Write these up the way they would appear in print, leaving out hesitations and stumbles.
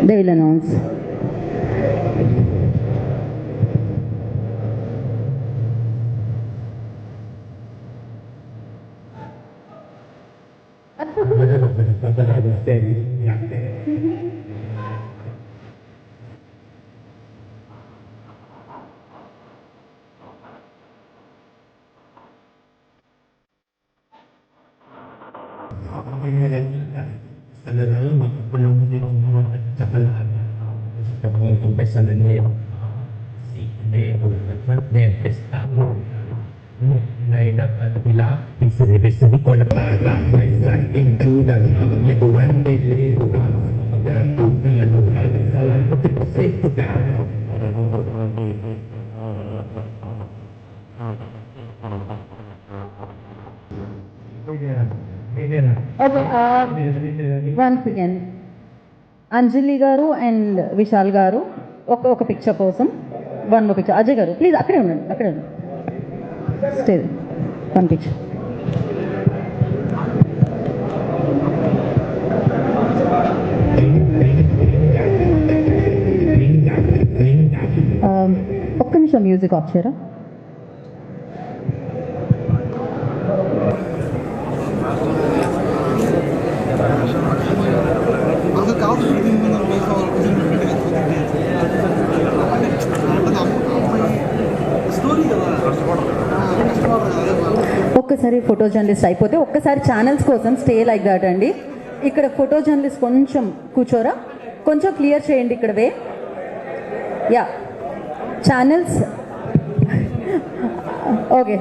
They will announce. Once again, Anjali garu and Vishal garu, ఒక picture కోసం one more picture. Ajay గారు please అక్కడే ఉండండి, స్టే వన్ పిక్చర్. ఒక్క నిమిషం మ్యూజిక్ ఆఫ్ చేయరా. ఒక్కసారి ఫోటో జర్నలిస్ట్ అయిపోతే ఒక్కసారి ఛానల్స్ కోసం స్టే లైక్ దాట్ అండి. ఇక్కడ ఫోటో జర్నలిస్ట్ కొంచెం కూర్చోరా, కొంచెం క్లియర్ చేయండి ఇక్కడ వే. యా ఛానల్స్ ఓకే,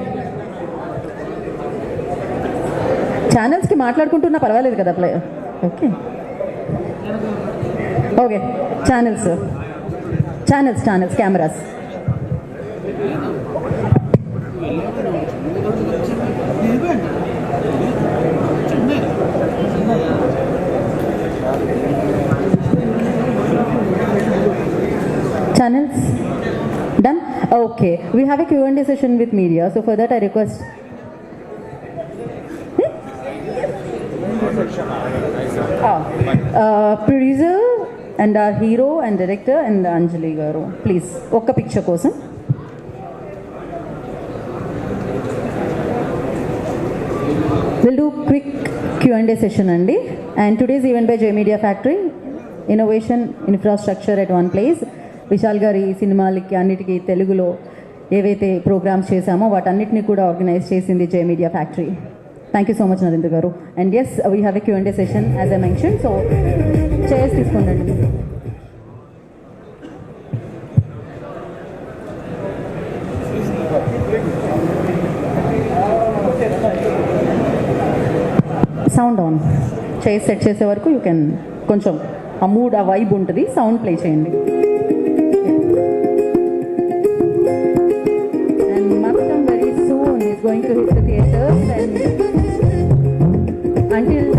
ఛానల్స్కి మాట్లాడుకుంటున్నా పర్వాలేదు కదా. Okay okay channels cameras. Channels done. Okay, we have a Q&A session with media, so for that I request producer and our hero and director and Anjali garu, please okka picture kosam. We'll do quick Q&A session andi, and today's event by J Media Factory, innovation infrastructure at one place. Vishal గారి సినిమాలకి అన్నిటికీ తెలుగులో ఏవైతే programmes చేశామో వాటన్నిటిని కూడా organise చేసింది J media factory. Thank you so much Narendra గారు. And yes, we have a Q&A session as I mention, so chairs తీసుకోండి. సౌండ్ ఆన్, చైర్స్ సెట్ చేసే వరకు యూ కెన్ కొంచెం ఆ మూడ్ ఆ వైబ్ ఉంటుంది, సౌండ్ ప్లే చేయండి. Going to hit the